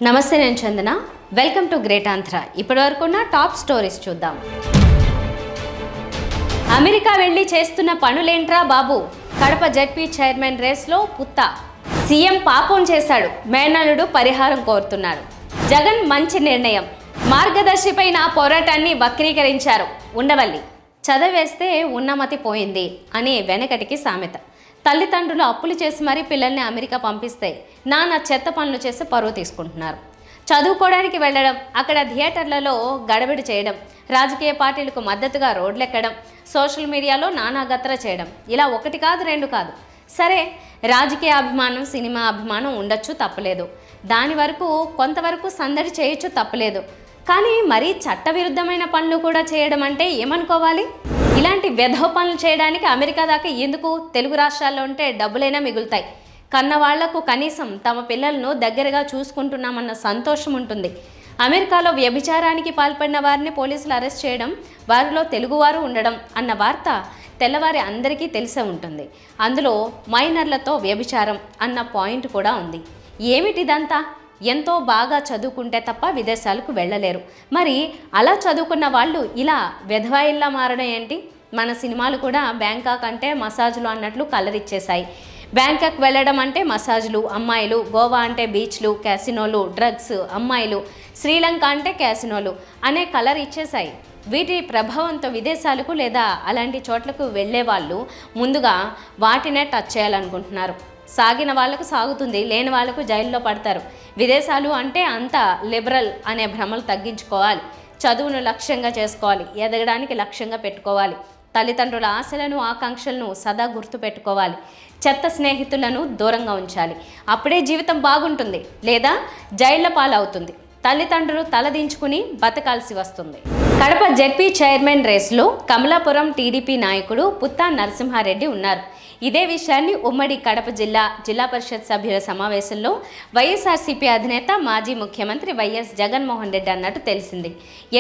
నమస్తే నేను Chandana welcome to great Andhra ఇప్పటివరకున్న టాప్ స్టోరీస్ చూద్దాం అమెరికా వెళ్ళి చేస్తున్న పనులేంట్రా బాబు కడప జెడ్పీ చైర్మన్ రేస్లో పుత్త సీఎం పాపం చేశాడు మేనల్లుడు పరిహారం కోరుతున్నాడు జగన్ మంచి నిర్ణయం మార్గదర్శిపై నా పోరాటాన్ని వక్రీకరించారు ఉండవల్లి చదవేస్తే ఉన్నమతి పోయింది అని వెనకటికి సామెత తల్లిదండ్రులు అప్పులు చేసి మరీ పిల్లల్ని అమెరికా పంపిస్తే నాన్న చెత్త పనులు చేసి పరువు తీసుకుంటున్నారు చదువుకోవడానికి వెళ్ళడం అక్కడ థియేటర్లలో గడబిడి చేయడం రాజకీయ పార్టీలకు మద్దతుగా రోడ్లెక్కడం సోషల్ మీడియాలో నానాగత్ర చేయడం ఇలా ఒకటి కాదు రెండు కాదు సరే రాజకీయ అభిమానం సినిమా అభిమానం ఉండొచ్చు తప్పలేదు దాని వరకు కొంతవరకు సందడి చేయొచ్చు తప్పలేదు కానీ మరీ చట్టవిరుద్ధమైన పనులు కూడా చేయడం అంటే ఏమనుకోవాలి ఇలాంటి వెధవ పనులు చేయడానికి అమెరికా దాకా ఎందుకు తెలుగు రాష్ట్రాల్లో ఉంటే డబ్బులైనా మిగులుతాయి కన్నవాళ్లకు కనీసం తమ పిల్లలను దగ్గరగా చూసుకుంటున్నామన్న సంతోషం ఉంటుంది అమెరికాలో వ్యభిచారానికి పాల్పడిన వారిని పోలీసులు అరెస్ట్ చేయడం వారిలో తెలుగువారు ఉండడం అన్న వార్త తెల్లవారి అందరికీ తెలిసే ఉంటుంది అందులో మైనర్లతో వ్యభిచారం అన్న పాయింట్ కూడా ఉంది ఏమిటిదంతా ఎంతో బాగా చదువుకుంటే తప్ప విదేశాలకు వెళ్ళలేరు మరి అలా చదువుకున్న వాళ్ళు ఇలా వెధవాయిల్లా మారడం ఏంటి మన సినిమాలు కూడా బ్యాంకాక్ అంటే మసాజులు అన్నట్లు కలర్ ఇచ్చేశాయి బ్యాంకాక్ వెళ్ళడం అంటే మసాజులు అమ్మాయిలు గోవా అంటే బీచ్లు క్యాసినోలు డ్రగ్స్ అమ్మాయిలు శ్రీలంక అంటే క్యాసినోలు అనే కలర్ ఇచ్చేశాయి వీటి ప్రభావంతో విదేశాలకు లేదా అలాంటి చోట్లకు వెళ్ళే వాళ్ళు ముందుగా వాటినే టచ్ చేయాలనుకుంటున్నారు సాగిన వాళ్లకు సాగుతుంది లేని వాళ్లకు జైల్లో పడతారు విదేశాలు అంటే అంత లిబరల్ అనే భ్రమలు తగ్గించుకోవాలి చదువును లక్ష్యంగా చేసుకోవాలి ఎదగడానికి లక్ష్యంగా పెట్టుకోవాలి తల్లిదండ్రుల ఆశలను ఆకాంక్షలను సదా గుర్తుపెట్టుకోవాలి చెత్త స్నేహితులను దూరంగా ఉంచాలి అప్పుడే జీవితం బాగుంటుంది లేదా జైళ్ల పాలవుతుంది తల్లిదండ్రులు తలదించుకుని బతకాల్సి వస్తుంది కడప జెడ్పీ చైర్మన్ రేస్లో కమలాపురం టీడీపీ నాయకుడు పుత్తా నరసింహారెడ్డి ఉన్నారు ఇదే విషయాన్ని ఉమ్మడి కడప జిల్లా పరిషత్ సభ్యుల సమావేశంలో వైఎస్ఆర్సీపీ అధినేత మాజీ ముఖ్యమంత్రి వైఎస్ జగన్మోహన్ రెడ్డి అన్నట్టు తెలిసింది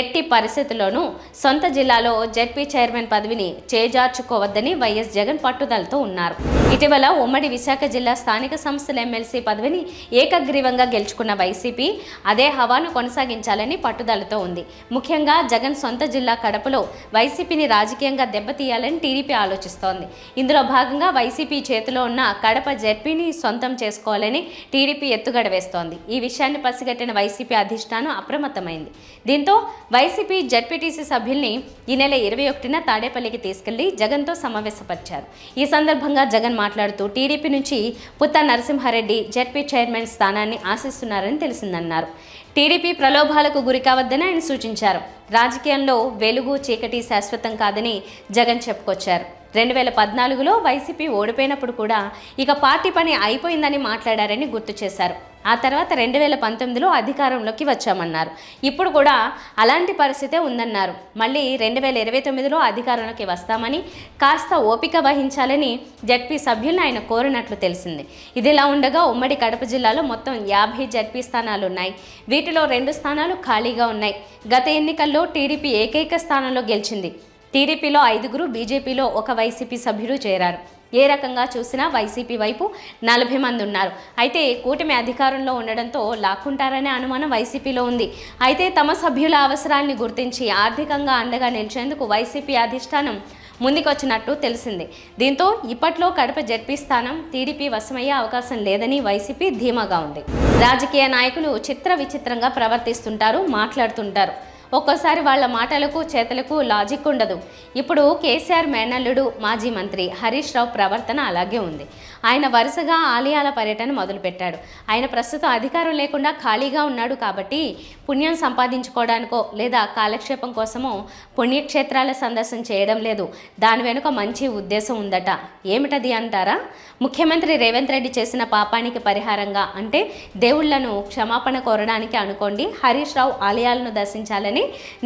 ఎట్టి పరిస్థితుల్లోనూ సొంత జిల్లాలో జెడ్పీ చైర్మన్ పదవిని చేజార్చుకోవద్దని వైఎస్ జగన్ పట్టుదలతో ఉన్నారు ఇటీవల ఉమ్మడి విశాఖ జిల్లా స్థానిక సంస్థల ఎమ్మెల్సీ పదవిని ఏకగ్రీవంగా గెలుచుకున్న వైసీపీ అదే హవాను కొనసాగించాలని పట్టుదలతో ఉంది ముఖ్యంగా జగన్ సొంత జిల్లా కడపలో వైసీపీని రాజకీయంగా దెబ్బతీయాలని టీడీపీ ఆలోచిస్తోంది ఇందులో భాగంగా వైసీపీ చేతిలో ఉన్న కడప జెడ్పీని సొంతం చేసుకోవాలని టీడీపీ ఎత్తుగడ వేస్తోంది ఈ విషయాన్ని పసిగట్టిన వైసీపీ అధిష్టానం అప్రమత్తమైంది దీంతో వైసీపీ జెడ్పీటీసీ సభ్యుల్ని ఈ నెల 21న తాడేపల్లికి తీసుకెళ్లి జగన్తో సమావేశపరిచారు ఈ సందర్భంగా జగన్ మాట్లాడుతూ టీడీపీ నుంచి పుత్తా నరసింహారెడ్డి జెడ్పీ చైర్మన్ స్థానాన్ని ఆశిస్తున్నారని తెలిసిందన్నారు టీడీపీ ప్రలోభాలకు గురి కావద్దని ఆయన సూచించారు రాజకీయంలో వెలుగు చీకటి శాశ్వతం కాదని జగన్ చెప్పుకొచ్చారు 2014లో వైసీపీ ఓడిపోయినప్పుడు కూడా ఇక పార్టీ పని అయిపోయిందని మాట్లాడారని గుర్తు చేశారు ఆ తర్వాత 2019లో అధికారంలోకి వచ్చామన్నారు ఇప్పుడు కూడా అలాంటి పరిస్థితే ఉందన్నారు మళ్ళీ 2029లో అధికారంలోకి వస్తామని కాస్త ఓపిక వహించాలని జెడ్పీ సభ్యులను ఆయన కోరినట్లు తెలిసింది ఇదిలా ఉండగా ఉమ్మడి కడప జిల్లాలో మొత్తం 50 జెడ్పీ స్థానాలు ఉన్నాయి వీటిలో 2 స్థానాలు ఖాళీగా ఉన్నాయి గత ఎన్నికల్లో టీడీపీ ఏకైక స్థానంలో గెలిచింది టీడీపీలో 5గురు బీజేపీలో ఒక వైసీపీ సభ్యులు చేరారు ఏ రకంగా చూసినా వైసీపీ వైపు 40 మంది ఉన్నారు అయితే కూటమి అధికారంలో ఉండడంతో లాక్కుంటారనే అనుమానం వైసీపీలో ఉంది అయితే తమ సభ్యుల అవసరాన్ని గుర్తించి ఆర్థికంగా అండగా నిలిచేందుకు వైసీపీ అధిష్టానం ముందుకొచ్చినట్టు తెలిసింది దీంతో ఇప్పట్లో కడప జెడ్పీ స్థానం టీడీపీ వశమయ్యే అవకాశం లేదని వైసీపీ ధీమాగా ఉంది రాజకీయ నాయకులు చిత్ర విచిత్రంగా ప్రవర్తిస్తుంటారు మాట్లాడుతుంటారు ఒక్కోసారి వాళ్ళ మాటలకు చేతలకు లాజిక్ ఉండదు ఇప్పుడు కేసీఆర్ మేనల్లుడు మాజీ మంత్రి హరీష్ రావు ప్రవర్తన అలాగే ఉంది ఆయన వరుసగా ఆలయాల పర్యటన మొదలుపెట్టాడు ఆయన ప్రస్తుతం అధికారం లేకుండా ఖాళీగా ఉన్నాడు కాబట్టి పుణ్యం సంపాదించుకోవడానికో లేదా కాలక్షేపం కోసమో పుణ్యక్షేత్రాల సందర్శన చేయడం లేదు దాని వెనుక మంచి ఉద్దేశం ఉందట ఏమిటది అంటారా ముఖ్యమంత్రి రేవంత్ రెడ్డి చేసిన పాపానికి పరిహారంగా అంటే దేవుళ్లను క్షమాపణ కోరడానికి అనుకోండి హరీష్ రావు ఆలయాలను దర్శించాలని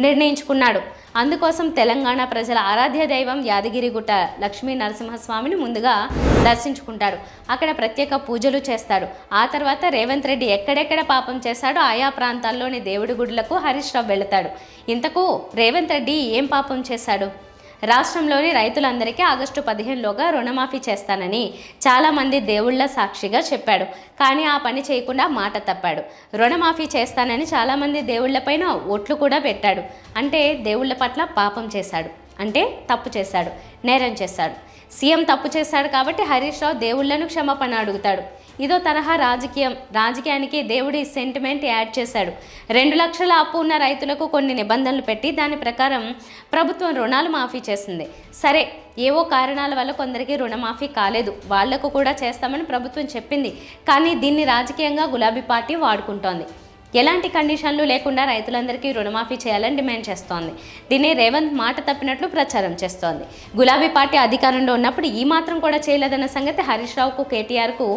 నిర్ణయించుకున్నాడు అందుకోసం తెలంగాణ ప్రజల ఆరాధ్య దైవం యాదగిరిగుట్ట లక్ష్మీ నరసింహస్వామిని ముందుగా దర్శించుకుంటాడు అక్కడ ప్రత్యేక పూజలు చేస్తాడు ఆ తర్వాత రేవంత్ రెడ్డి ఎక్కడెక్కడ పాపం చేశాడో ఆయా ప్రాంతాల్లోని దేవుడి గుడులకు హరీష్ రావు వెళతాడు ఇంతకు రేవంత్ రెడ్డి ఏం పాపం చేశాడు రాష్ట్రంలోని రైతులందరికీ ఆగస్టు 15లోగా రుణమాఫీ చేస్తానని చాలామంది దేవుళ్ల సాక్షిగా చెప్పాడు. కానీ ఆ పని చేయకుండా మాట తప్పాడు. రుణమాఫీ చేస్తానని చాలామంది దేవుళ్లపైన ఒట్లు కూడా పెట్టాడు. అంటే దేవుళ్ల పట్ల పాపం చేశాడు, అంటే తప్పు చేశాడు, నేరం చేశాడు. సీఎం తప్పు చేశాడు కాబట్టి హరీష్ రావు దేవుళ్లను క్షమాపణ అడుగుతాడు. ఇదో తరహా రాజకీయానికి దేవుడి సెంటిమెంట్ యాడ్ చేశాడు. 2 లక్షల అప్పు ఉన్న రైతులకు కొన్ని నిబంధనలు పెట్టి దాని ప్రకారం ప్రభుత్వం రుణాలు మాఫీ చేసింది. సరే, ఏవో కారణాల వల్ల కొందరికి రుణమాఫీ కాలేదు, వాళ్లకు కూడా చేస్తామని ప్రభుత్వం చెప్పింది. కానీ దీన్ని రాజకీయంగా గులాబీ పార్టీ వాడుకుంటోంది. ఎలాంటి కండిషన్లు లేకుండా రైతులందరికీ రుణమాఫీ చేయాలని డిమాండ్ చేస్తోంది. దీన్ని రేవంత్ మాట తప్పినట్లు ప్రచారం చేస్తోంది. గులాబీ పార్టీ అధికారంలో ఉన్నప్పుడు ఈ మాత్రం కూడా చేయలేదన్న సంగతి హరీష్ రావుకు, కేటీఆర్కు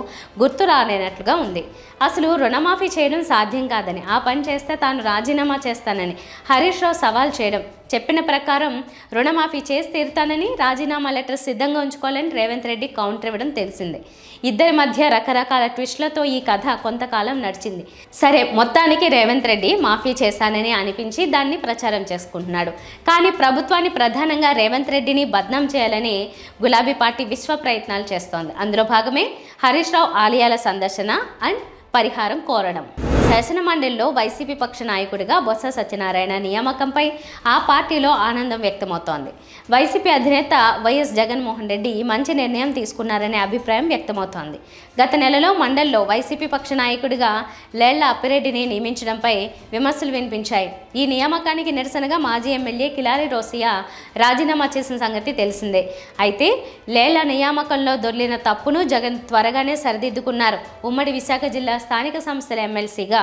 గుర్తు రాలేనట్లుగా ఉంది. అసలు రుణమాఫీ చేయడం సాధ్యం కాదని, ఆ పని చేస్తే తాను రాజీనామా చేస్తానని హరీష్ రావు సవాల్ చేయడం, చెప్పిన ప్రకారం రుణమాఫీ చేసి తీరుతానని రాజీనామా లెటర్ సిద్ధంగా ఉంచుకోవాలని రేవంత్ రెడ్డి కౌంటర్ ఇవ్వడం తెలిసిందే. ఇద్దరి మధ్య రకరకాల ట్విస్టులతో ఈ కథ కొంతకాలం నడిచింది. సరే, మొత్తానికి రేవంత్ రెడ్డి మాఫీ చేశానని అనిపించి దాన్ని ప్రచారం చేసుకుంటున్నాడు. కానీ ప్రభుత్వాన్ని, ప్రధానంగా రేవంత్ రెడ్డిని బద్నాం చేయాలని గులాబీ పార్టీ విశ్వ ప్రయత్నాలు చేస్తోంది. అందులో భాగమే హరీష్ రావు ఆలయాల సందర్శన అండ్ పరిహారం కోరడం. శాసనమండలిలో వైసీపీ పక్ష నాయకుడిగా బొత్స సత్యనారాయణ నియామకంపై ఆ పార్టీలో ఆనందం వ్యక్తమవుతోంది. వైసీపీ అధినేత వైఎస్ జగన్మోహన్ రెడ్డి మంచి నిర్ణయం తీసుకున్నారనే అభిప్రాయం వ్యక్తమవుతోంది. గత నెలలో మండలిలో వైసీపీ పక్ష నాయకుడిగా లేళ్ల అప్పిరెడ్డిని నియమించడంపై విమర్శలు వినిపించాయి. ఈ నియామకానికి నిరసనగా మాజీ ఎమ్మెల్యే కిలారి రోసియా రాజీనామా చేసిన సంగతి తెలిసిందే. అయితే లేళ్ల నియామకంలో దొర్లిన తప్పును జగన్ త్వరగానే సరిదిద్దుకున్నారు. ఉమ్మడి విశాఖ జిల్లా స్థానిక సంస్థల ఎమ్మెల్సీగా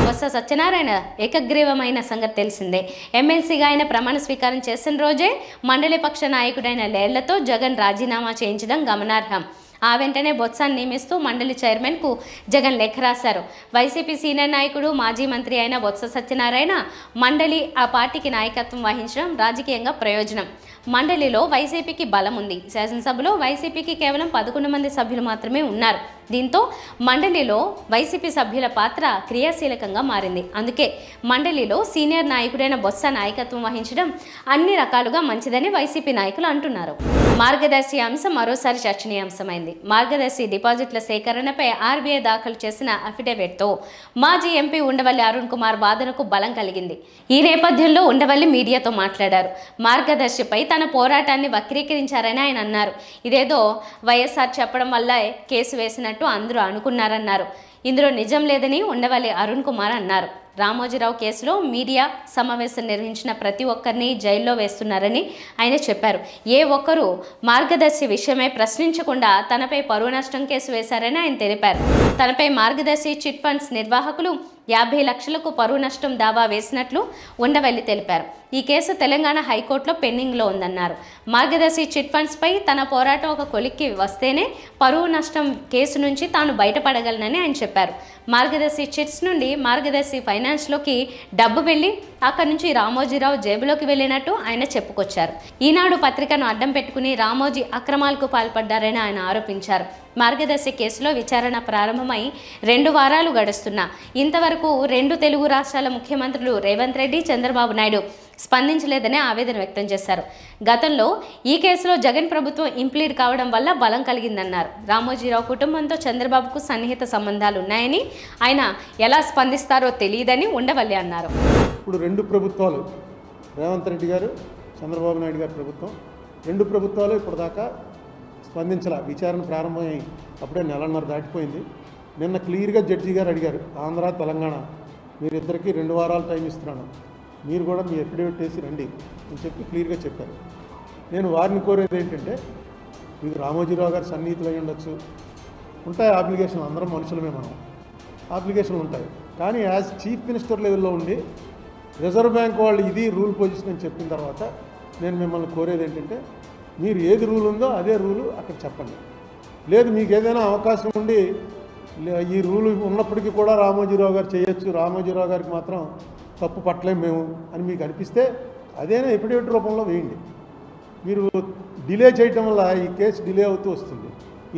బొత్స సత్యనారాయణ ఏకగ్రీవమైన సంగతి తెలిసిందే. ఎమ్మెల్సీగా ఆయన ప్రమాణ స్వీకారం చేసిన రోజే మండలి పక్ష నాయకుడైన లేళ్లతో జగన్ రాజీనామా చేయించడం గమనార్హం. ఆ వెంటనే బొత్సాన్ని నియమిస్తూ మండలి చైర్మన్కు జగన్ లేఖ రాశారు. వైసీపీ సీనియర్ నాయకుడు, మాజీ మంత్రి అయిన బొత్స సత్యనారాయణ మండలి ఆ పార్టీకి నాయకత్వం వహించడం రాజకీయంగా ప్రయోజనం. మండలిలో వైసీపీకి బలం ఉంది. శాసనసభలో వైసీపీకి కేవలం 11 మంది సభ్యులు మాత్రమే ఉన్నారు. దీంతో మండలిలో వైసీపీ సభ్యుల పాత్ర క్రియాశీలకంగా మారింది. అందుకే మండలిలో సీనియర్ నాయకుడైన బొత్స నాయకత్వం వహించడం అన్ని రకాలుగా మంచిదని వైసీపీ నాయకులు అంటున్నారు. మార్గదర్శి అంశం మరోసారి చర్చనీయాంశమైంది. మార్గదర్శి డిపాజిట్ల సేకరణపై ఆర్బీఐ దాఖలు చేసిన అఫిడవిట్తో మాజీ ఎంపీ ఉండవల్లి అరుణ్ కుమార్ వాదనకు బలం కలిగింది. ఈ నేపథ్యంలో ఉండవల్లి మీడియాతో మాట్లాడారు. మార్గదర్శిపై తన పోరాటాన్ని వక్రీకరించారని ఆయన అన్నారు. ఇదేదో వైఎస్ఆర్ చెప్పడం వల్ల కేసు వేసినట్టు అందరూ అనుకున్నారన్నారు. ఇందులో నిజం లేదని ఉండవల్లి అరుణ్ కుమార్ అన్నారు. రామోజీరావు కేసులో మీడియా సమావేశం నిర్వహించిన ప్రతి ఒక్కరిని జైల్లో వేస్తున్నారని ఆయన చెప్పారు. ఏ ఒక్కరూ మార్గదర్శి విషయమై ప్రశ్నించకుండా తనపై పరువు నష్టం కేసు వేశారని ఆయన తెలిపారు. తనపై మార్గదర్శి చిట్ ఫండ్స్ నిర్వాహకులు 50 లక్షలకు పరువు నష్టం దావా వేసినట్లు ఉండవల్లి తెలిపారు. ఈ కేసు తెలంగాణ హైకోర్టులో పెండింగ్లో ఉందన్నారు. మార్గదర్శి చిట్ ఫండ్స్పై తన పోరాటం ఒక కొలిక్కి వస్తేనే పరువు నష్టం కేసు నుంచి తాను బయటపడగలనని ఆయన చెప్పారు. మార్గదర్శి చిట్స్ నుండి మార్గదర్శి ఫైనాన్స్లోకి డబ్బు వెళ్ళి అక్కడి నుంచి రామోజీరావు జేబులోకి వెళ్ళినట్టు ఆయన చెప్పుకొచ్చారు. ఈనాడు పత్రికను అడ్డం పెట్టుకుని రామోజీ అక్రమాలకు పాల్పడ్డారని ఆయన ఆరోపించారు. మార్గదర్శి కేసులో విచారణ ప్రారంభమై 2 వారాలు గడుస్తున్నా ఇంతవరకు 2 తెలుగు రాష్ట్రాల ముఖ్యమంత్రులు రేవంత్ రెడ్డి, చంద్రబాబు నాయుడు స్పందించలేదని ఆవేదన వ్యక్తం చేశారు. గతంలో ఈ కేసులో జగన్ ప్రభుత్వం ఇంప్లీడ్ కావడం వల్ల బలం కలిగిందన్నారు. రామోజీరావు కుటుంబంతో చంద్రబాబుకు సన్నిహిత సంబంధాలు ఉన్నాయని, ఆయన ఎలా స్పందిస్తారో తెలియదని ఉండవల్లి అన్నారు. ఇప్పుడు 2 ప్రభుత్వాలు, రేవంత్ రెడ్డి గారు, చంద్రబాబు నాయుడు గారి ప్రభుత్వం, 2 ప్రభుత్వాలు ఇప్పటిదాకా స్పందించాల. విచారణ ప్రారంభమై అప్పుడే 1.5 దాటిపోయింది. నిన్న క్లియర్గా జడ్జి గారు అడిగారు, ఆంధ్ర తెలంగాణ మీరిద్దరికీ 2 వారాలు టైం ఇస్తున్నాను, మీరు కూడా మీ అఫిడవిట్ వేసి రండి అని చెప్పి క్లియర్గా చెప్పారు. నేను వారిని కోరేది ఏంటంటే, మీకు రామోజీరావు గారు సన్నిహితులు అయి ఉండొచ్చు, ఉంటాయి అప్లికేషన్లు, అందరం మనుషులమే, మనం అప్లికేషన్లు ఉంటాయి. కానీ యాజ్ చీఫ్ మినిస్టర్ లెవెల్లో ఉండి రిజర్వ్ బ్యాంక్ వాళ్ళు ఇది రూల్ పొజిషన్ అని చెప్పిన తర్వాత నేను మిమ్మల్ని కోరేది ఏంటంటే, మీరు ఏది రూల్ ఉందో అదే రూలు అక్కడ చెప్పండి. లేదు మీకు ఏదైనా అవకాశం ఉండి ఈ రూలు ఉన్నప్పటికీ కూడా రామోజీరావు గారు చేయొచ్చు, రామోజీరావు గారికి మాత్రం తప్పు పట్టలేం మేము అని మీకు అనిపిస్తే అదేనా ఎఫిడవిట్ రూపంలో వేయండి. మీరు డిలే చేయటం వల్ల ఈ కేసు డిలే అవుతూ వస్తుంది.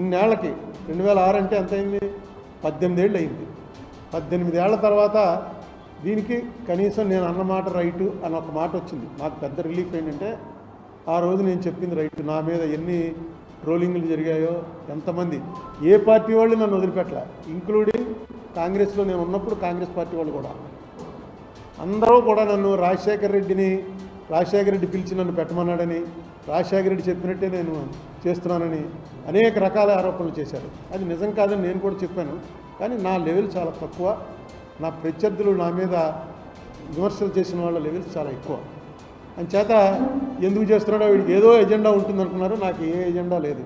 ఇన్నేళ్లకి 2006 అంటే ఎంత అయింది, 18 ఏళ్ళు అయింది. 18 ఏళ్ల తర్వాత దీనికి కనీసం నేను అన్నమాట రైటు అని ఒక మాట వచ్చింది. నాకు పెద్ద రిలీఫ్ ఏంటంటే ఆ రోజు నేను చెప్పింది రైట్. నా మీద ఎన్ని ట్రోలింగ్లు జరిగాయో, ఎంతమంది ఏ పార్టీ వాళ్ళు నన్ను వదిలిపెట్టలే, ఇంక్లూడింగ్ కాంగ్రెస్లో నేను ఉన్నప్పుడు కాంగ్రెస్ పార్టీ వాళ్ళు కూడా అందరూ కూడా నన్ను రాజశేఖర రెడ్డి పిలిచి నన్ను పెట్టమన్నాడని, రాజశేఖర రెడ్డి చెప్పినట్టే నేను చేస్తున్నానని అనేక రకాల ఆరోపణలు చేశారు. అది నిజం కాదని నేను కూడా చెప్పాను. కానీ నా లెవెల్ చాలా తక్కువ, నా ప్రత్యర్థులు నా మీద విమర్శలు చేసిన వాళ్ళ లెవెల్స్ చాలా ఎక్కువ. అంచేత ఎందుకు చేస్తున్నాడో వీడికి ఏదో ఎజెండా ఉంటుందనుకున్నారు. నాకు ఏ ఎజెండా లేదు.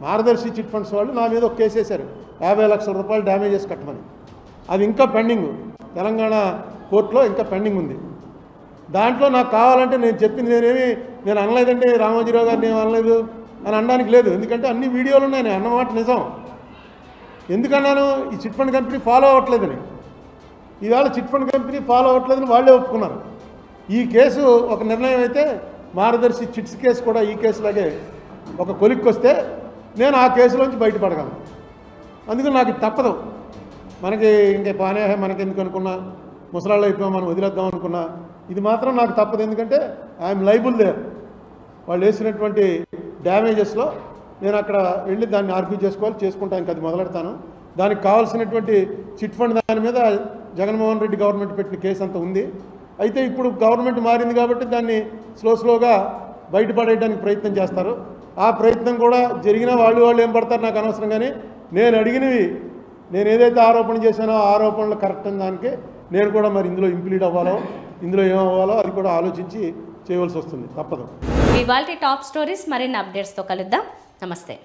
మార్గదర్శి చిట్ ఫండ్స్ వాళ్ళు నా మీద ఒక కేసు వేశారు, 50 లక్షల రూపాయలు డ్యామేజెస్ కట్టమని. అది ఇంకా పెండింగ్, తెలంగాణ కోర్టులో ఇంకా పెండింగ్ ఉంది. దాంట్లో నాకు కావాలంటే నేను చెప్పింది నేను అనలేదంటే రామోజీరావు గారిని ఏం అనలేదు అని అనడానికి లేదు. ఎందుకంటే అన్ని వీడియోలు ఉన్నాయి, నేను అన్నమాట నిజం. ఎందుకన్నాను? ఈ చిట్ ఫండ్ కంపెనీ ఫాలో అవ్వట్లేదని. ఈవేళ చిట్ ఫండ్ కంపెనీ ఫాలో అవ్వట్లేదని వాళ్ళే ఒప్పుకున్నారు. ఈ కేసు ఒక నిర్ణయం అయితే మార్గదర్శి చిట్స్ కేసు కూడా ఈ కేసులాగే ఒక కొలిక్కి వస్తే నేను ఆ కేసులోంచి బయటపడగలను. అందుకని నాకు తప్పదు. మనకి ఇంకే పానే మనకి ఎందుకు అనుకున్నా, ముసలాళ్ళు అయిపోయాం మనం వదిలేద్దాం అనుకున్నా, ఇది మాత్రం నాకు తప్పదు. ఎందుకంటే ఐఎమ్ లైబుల్ దేర్. వాళ్ళు వేసినటువంటి డ్యామేజెస్లో నేను అక్కడ వెళ్ళి దాన్ని ఆర్గ్యూ చేసుకుంటానికి అది మొదలెడతాను. దానికి కావాల్సినటువంటి చిట్ ఫండ్ దాని మీద జగన్మోహన్ రెడ్డి గవర్నమెంట్ పెట్టిన కేసు అంతా ఉంది. అయితే ఇప్పుడు గవర్నమెంట్ మారింది కాబట్టి దాన్ని స్లోగా బయటపడేయడానికి ప్రయత్నం చేస్తారు. ఆ ప్రయత్నం కూడా జరిగినా వాళ్ళు ఏం పడతారు నాకు అనవసరం. కానీ నేను అడిగినవి, నేను ఏదైతే ఆరోపణ చేశానో ఆ ఆరోపణలు కరెక్ట్ అయిన దానికి నేను కూడా మరి ఇందులో ఇంప్లీడ్ అవ్వాలో, ఇందులో ఏమవ్వాలో అది కూడా ఆలోచించి చేయవలసి వస్తుంది, తప్పదు. ఇవాల్టి టాప్ స్టోరీస్ మరిన్ని అప్డేట్స్తో కలుద్దాం. నమస్తే.